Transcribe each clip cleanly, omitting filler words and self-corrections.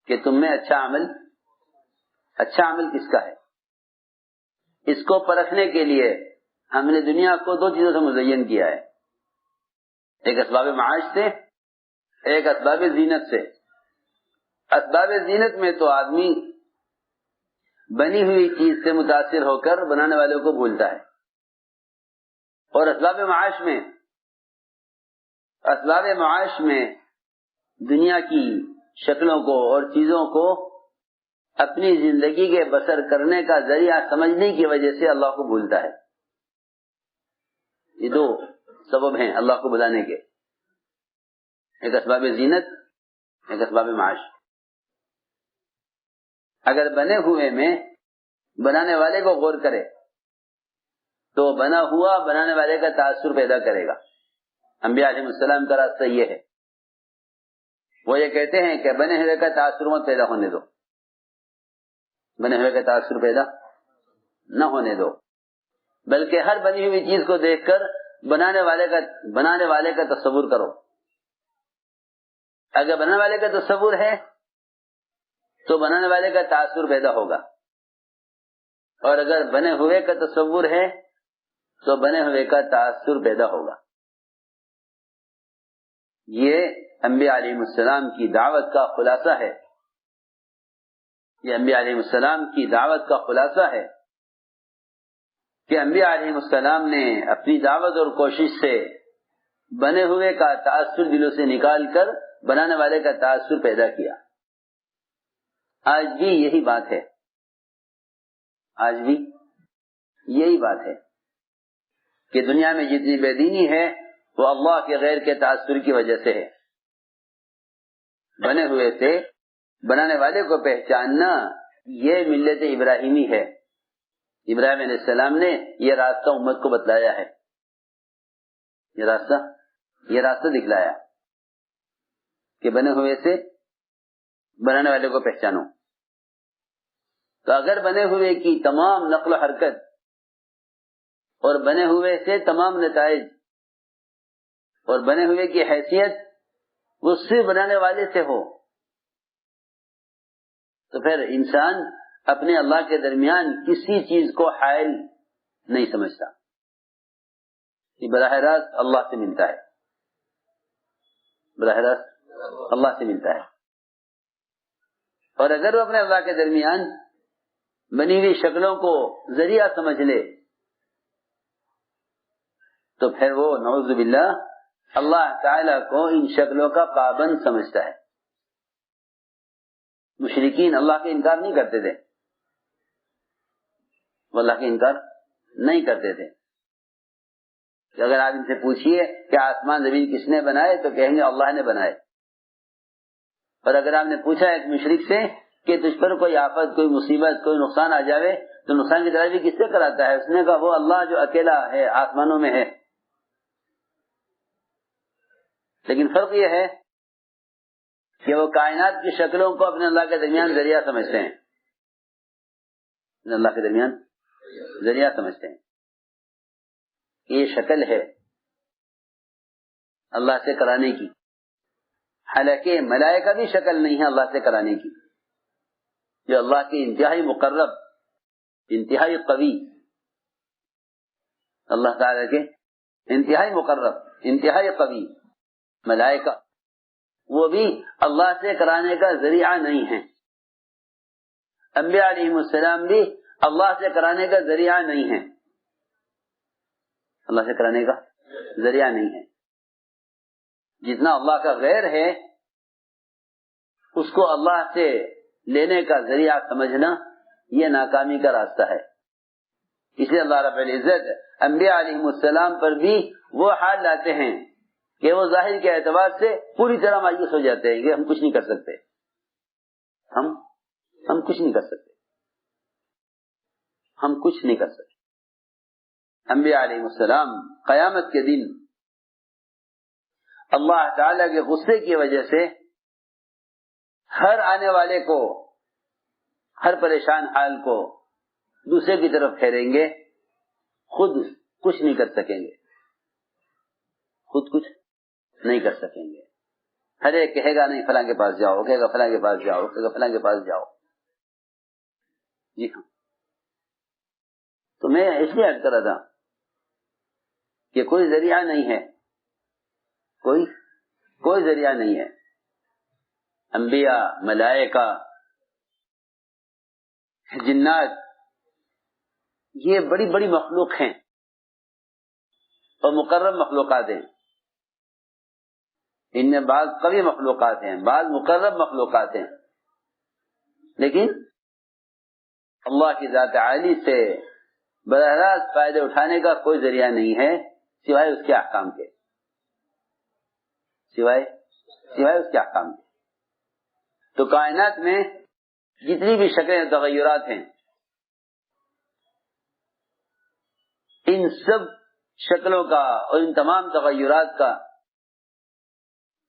کہ تم میں اچھا عمل کس کا ہے. اس کو پرکھنے کے لیے ہم نے دنیا کو دو چیزوں سے مزین کیا ہے، ایک اسباب معاش سے، ایک اسباب زینت سے. اسباب زینت میں تو آدمی بنی ہوئی چیز سے متاثر ہو کر بنانے والوں کو بھولتا ہے، اور اسباب معاش میں دنیا کی شکلوں کو اور چیزوں کو اپنی زندگی کے بسر کرنے کا ذریعہ سمجھنے کی وجہ سے اللہ کو بھولتا ہے. یہ دو سبب ہیں اللہ کو بلانے کے، ایک اسباب زینت، ایک اسباب معاش. اگر بنے ہوئے میں بنانے والے کو غور کرے تو بنا ہوا بنانے والے کا تاثر پیدا کرے گا. انبیاء علیہ السلام کا راستہ یہ ہے، وہ یہ کہتے ہیں کہ بنے ہوئے کا تاثر مت پیدا ہونے دو، بنے ہوئے کا تاثر پیدا نہ ہونے دو، بلکہ ہر بنی ہوئی چیز کو دیکھ کر بنانے والے کا تصور کرو. اگر بنانے والے کا تصور ہے تو بنانے والے کا تاثر پیدا ہوگا، اور اگر بنے ہوئے کا تصور ہے تو بنے ہوئے کا تاثر پیدا ہوگا. یہ انبیاء علیہ السلام کی دعوت کا خلاصہ ہے، یہ انبیاء علیہ السلام کی دعوت کا خلاصہ ہے کہ انبیاء علیہ السلام نے اپنی دعوت اور کوشش سے بنے ہوئے کا تاثر دلوں سے نکال کر بنانے والے کا تاثر پیدا کیا. آج بھی یہی بات ہے، آج بھی یہی بات ہے کہ دنیا میں جتنی بے دینی ہے وہ اللہ کے غیر کے تاثر کی وجہ سے ہے. بنے ہوئے سے بنانے والے کو پہچاننا یہ ملت ابراہیمی ہے. ابراہیم علیہ السلام نے یہ راستہ امت کو بتلایا ہے، یہ راستہ دکھلایا کہ بنے ہوئے سے بنانے والے کو پہچانو. تو اگر بنے ہوئے کی تمام نقل و حرکت اور بنے ہوئے سے تمام نتائج اور بنے ہوئے کی حیثیت وہ صرف بنانے والے سے ہو تو پھر انسان اپنے اللہ کے درمیان کسی چیز کو حائل نہیں سمجھتا. یہ براہ راست اللہ سے ملتا ہے، براہ راست اللہ سے ملتا ہے. اور اگر وہ اپنے اللہ کے درمیان بنی ہوئی شکلوں کو ذریعہ سمجھ لے تو پھر وہ نعوذ باللہ اللہ تعالیٰ کو ان شکلوں کا پابند سمجھتا ہے. مشرکین اللہ کا انکار نہیں کرتے تھے، وہ اللہ کا انکار نہیں کرتے تھے. کہ اگر آپ ان سے پوچھئے کہ آسمان زمین کس نے بنائے تو کہیں گے اللہ نے بنائے. اور اگر آپ نے پوچھا ایک مشرک سے کہ تجھ پر کوئی آفت، کوئی مصیبت، کوئی نقصان آ جاوے تو نقصان کی تلافی کس سے کراتا ہے؟ اس نے کہا وہ اللہ جو اکیلا ہے آسمانوں میں ہے. لیکن فرق یہ ہے کہ وہ کائنات کی شکلوں کو اپنے اللہ کے درمیان ذریعہ سمجھتے ہیں، اپنے اللہ کے درمیان ذریعہ سمجھتے ہیں. یہ شکل ہے اللہ سے کرانے کی، حالانکہ ملائکہ بھی شکل نہیں ہے اللہ سے کرانے کی. جو اللہ کے انتہائی مقرب، انتہائی قوی، اللہ تعالیٰ کے انتہائی مقرب، انتہائی قوی ملائکہ، وہ بھی اللہ سے کرانے کا ذریعہ نہیں ہے. انبیاء علیہ السلام بھی اللہ سے کرانے کا ذریعہ نہیں ہے، اللہ سے کرانے کا ذریعہ نہیں ہے. جتنا اللہ کا غیر ہے اس کو اللہ سے لینے کا ذریعہ سمجھنا یہ ناکامی کا راستہ ہے. اس لیے اللہ رب العزت انبیاء علیہ السلام پر بھی وہ حال لاتے ہیں کہ وہ ظاہر کے اعتبار سے پوری طرح مایوس ہو جاتے ہیں کہ ہم کچھ نہیں کر سکتے، ہم کچھ نہیں کر سکتے، ہم کچھ نہیں کر سکتے. انبیاء علیہ السلام قیامت کے دن اللہ تعالی کے غصے کی وجہ سے ہر آنے والے کو، ہر پریشان حال کو دوسرے کی طرف پھیریں گے، خود کچھ نہیں کر سکیں گے، خود کچھ نہیں کر سکیں گے. ہر ایک کہے گا نہیں فلاں کے پاس جاؤ، کہے گا فلاں کے پاس جاؤ، کہے گا فلاں کے پاس جاؤ. جی ہاں. تو میں اس لیے عرض کر رہا تھا کہ کوئی ذریعہ نہیں ہے، کوئی ذریعہ نہیں ہے. انبیاء، ملائکہ، جنات، یہ بڑی بڑی مخلوق ہیں اور مقرب مخلوقات ہیں. ان میں بعض قوی مخلوقات ہیں، بعض مقرب مخلوقات ہیں، لیکن اللہ کی ذات عالی سے براہ راست فائدے اٹھانے کا کوئی ذریعہ نہیں ہے سوائے اس کے احکام کے، سوائے اس کے احکام کے. تو کائنات میں جتنی بھی شکلیں تغیرات ہیں، ان سب شکلوں کا اور ان تمام تغیرات کا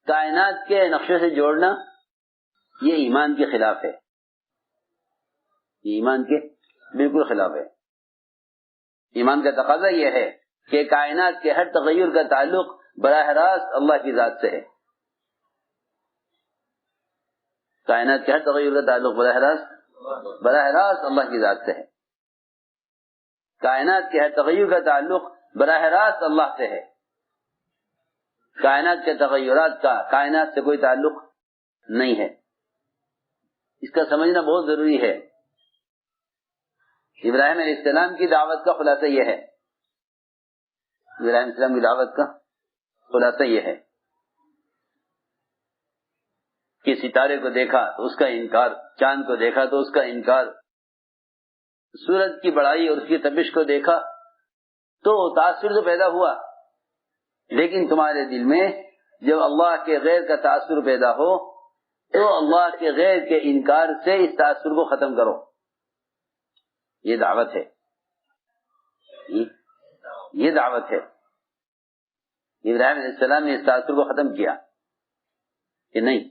کائنات کے نقشے سے جوڑنا یہ ایمان کے خلاف ہے، یہ ایمان کے بالکل خلاف ہے. ایمان کا تقاضا یہ ہے کہ کائنات کے ہر تغیر کا تعلق براہ راست اللہ کی ذات سے ہے. کائنات کے ہر تغیر کا تعلق براہ راست اللہ کی ذات سے ہے. کائنات کے ہر تغیر کا تعلق براہ راست اللہ سے ہے. کائنات کے تغیرات کا کائنات سے کوئی تعلق نہیں ہے. اس کا سمجھنا بہت ضروری ہے. ابراہیم علیہ السلام کی دعوت کا خلاصہ یہ ہے، ابراہیم علیہ السلام کی دعوت کا خلاصہ یہ ہے کہ ستارے کو دیکھا تو اس کا انکار، چاند کو دیکھا تو اس کا انکار، سورج کی بڑائی اور اس کی تپش کو دیکھا تو تاثر تو پیدا ہوا، لیکن تمہارے دل میں جب اللہ کے غیر کا تاثر پیدا ہو تو اللہ کے غیر کے انکار سے اس تاثر کو ختم کرو. یہ دعوت ہے، یہ دعوت ہے. ابراہیم علیہ السلام نے اس تاثر کو ختم کیا کہ نہیں،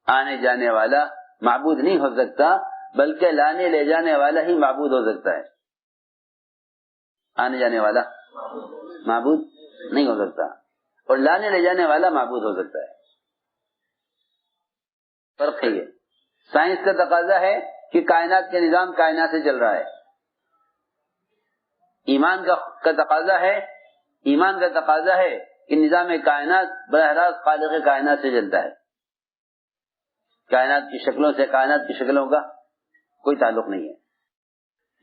آنے جانے والا معبود نہیں ہو سکتا بلکہ لانے لے جانے والا ہی معبود ہو سکتا ہے. آنے جانے والا معبود نہیں ہو سکتا اور لانے لے جانے والا معبود ہو سکتا ہے. فرق ہے یہ. سائنس کا تقاضا ہے کہ کائنات کا نظام کائنات سے چل رہا ہے. ایمان کا تقاضا ہے کہ نظام کائنات براہ راست خالق کائنات سے چلتا ہے. کائنات کی شکلوں سے کائنات کی شکلوں کا کوئی تعلق نہیں ہے.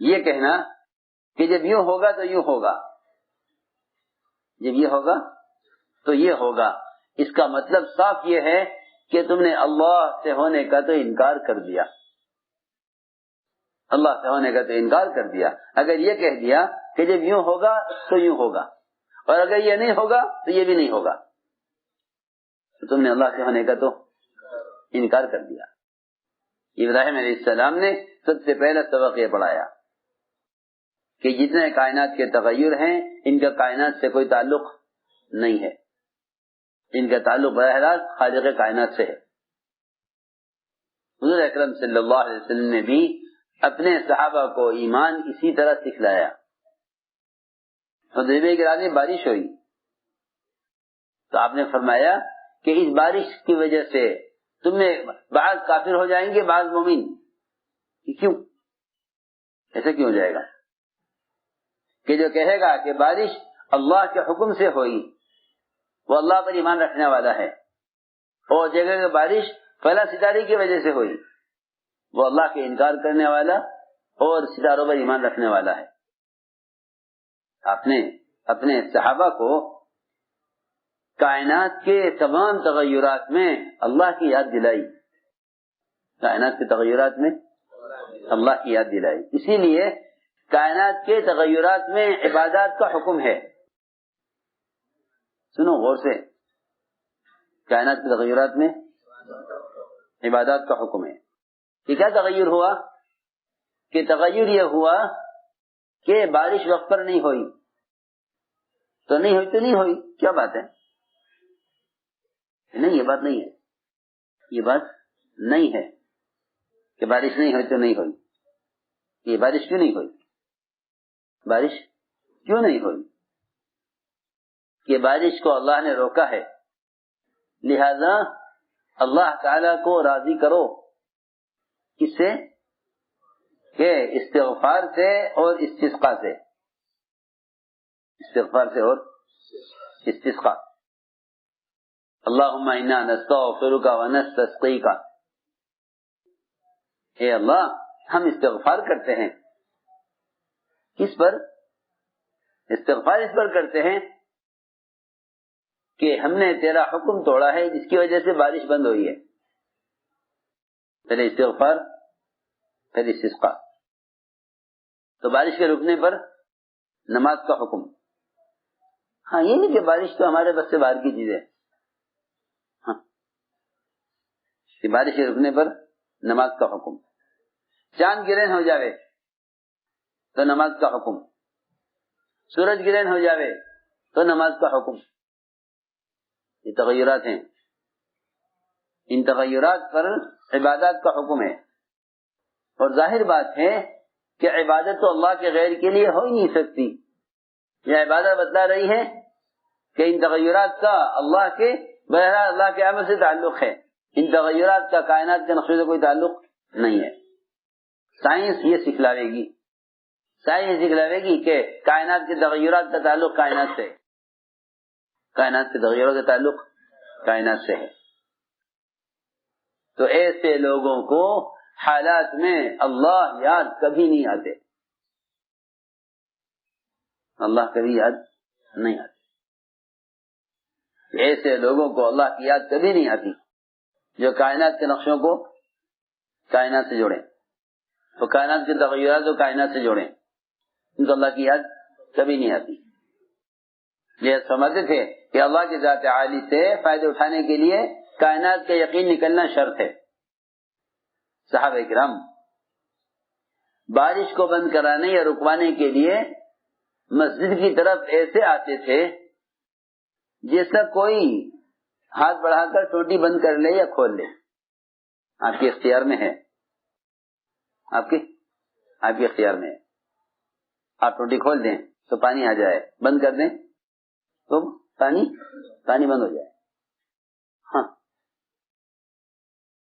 یہ کہنا کہ جب یوں ہوگا تو یوں ہوگا، جب یہ ہوگا تو یہ ہوگا، اس کا مطلب صاف یہ ہے کہ تم نے اللہ سے ہونے کا تو انکار کر دیا. اللہ سے ہونے کا تو انکار کر دیا. اگر یہ کہہ دیا کہ جب یوں ہوگا تو یوں ہوگا اور اگر یہ نہیں ہوگا تو یہ بھی نہیں ہوگا، تو تم نے اللہ سے ہونے کا تو انکار کر دیا. ابراہیم علیہ السلام نے سب سے پہلا سبق یہ پڑھایا کہ جتنے کائنات کے تغیر ہیں ان کا کائنات سے کوئی تعلق نہیں ہے، ان کا تعلق براہ راست خالق کائنات سے ہے. حضور اکرم صلی اللہ علیہ وسلم نے بھی اپنے صحابہ کو ایمان اسی طرح سکھلایا. حدیبیہ کے راستے بارش ہوئی تو آپ نے فرمایا کہ اس بارش کی وجہ سے تم میں بعض کافر ہو جائیں گے، بعض مومن. کیوں ایسا کیوں ہو جائے گا؟ کہ جو کہے گا کہ بارش اللہ کے حکم سے ہوئی وہ اللہ پر ایمان رکھنے والا ہے، اور جگہ کہ بارش فلاں ستارے کی وجہ سے ہوئی وہ اللہ کے انکار کرنے والا اور ستاروں پر ایمان رکھنے والا ہے. آپ نے اپنے صحابہ کو کائنات کے تمام تغیرات میں اللہ کی یاد دلائی، کائنات کے تغیرات میں اللہ کی یاد دلائی. اسی لیے کائنات کے تغیرات میں عبادات کا حکم ہے. سنو غور سے، کائنات کے تغیرات میں عبادات کا حکم ہے. کہ کیا تغیر ہوا؟ کہ تغیر یہ ہوا کہ بارش وقت پر نہیں ہوئی تو نہیں ہوئی. کیا بات ہے؟ نہیں، یہ بات نہیں ہے، یہ بات نہیں ہے کہ بارش نہیں ہوئی تو نہیں ہوئی. یہ بارش کیوں نہیں ہوئی؟ بارش کیوں نہیں ہوئی؟ کہ بارش کو اللہ نے روکا ہے. لہذا اللہ تعالی کو راضی کرو، کس سے؟ کہ استغفار سے اور استسقاء سے، استغفار سے اور استسقاء۔ اللہم انا نستغفرک ونستسقیک، اے اللہ ہم استغفار کرتے ہیں، کس پر؟ استغفار اس پر کرتے ہیں کہ ہم نے تیرا حکم توڑا ہے جس کی وجہ سے بارش بند ہوئی ہے۔ پہلے استغفار پھر استسقاء۔ تو بارش کے رکنے پر نماز کا حکم۔ ہاں یہ نہیں کہ بارش تو ہمارے بس سے باہر کی چیز ہے، ہاں کہ بارش کے رکنے پر نماز کا حکم۔ چاند گرہن ہو جاوے تو نماز کا حکم، سورج گرہن ہو جاوے تو نماز کا حکم۔ یہ تغیرات ہیں، ان تغیرات پر عبادات کا حکم ہے، اور ظاہر بات ہے کہ عبادت تو اللہ کے غیر کے لیے ہو ہی نہیں سکتی۔ یہ عبادت بتلا رہی ہے کہ ان تغیرات کا اللہ کے بہرحال اللہ کے عمل سے تعلق ہے، ان تغیرات کا کائنات کے نقشے سے کوئی تعلق نہیں ہے۔ سائنس یہ سکھلاوے گی، سائنس سکھلاوے گی کہ کائنات کے تغیرات کا تعلق کائنات سے، کائنات کے تغیرات کا تعلق کائنات سے ہے۔ تو ایسے لوگوں کو حالات میں اللہ یاد کبھی نہیں آتے، اللہ کبھی یاد نہیں آتے۔ ایسے لوگوں کو اللہ کی یاد کبھی نہیں آتی جو کائنات کے نقشوں کو کائنات سے جوڑیں، تو کائنات کے تغیرات کو کائنات سے جوڑیں، ان کو اللہ کی یاد کبھی نہیں آتی۔ یہ سمجھتے تھے کہ اللہ کی ذات عالی سے فائدے اٹھانے کے لیے کائنات کا یقین نکلنا شرط ہے۔ صحابہ کرام بارش کو بند کرانے یا رکوانے کے لیے مسجد کی طرف ایسے آتے تھے جیسا کوئی ہاتھ بڑھا کر ٹوٹی بند کر لے یا کھول لے۔ آپ کے اختیار میں ہے، آپ کے اختیار میں ہے۔ آپ ٹوٹی کھول دیں تو پانی آ جائے، بند کر دیں تو پانی بند ہو جائے۔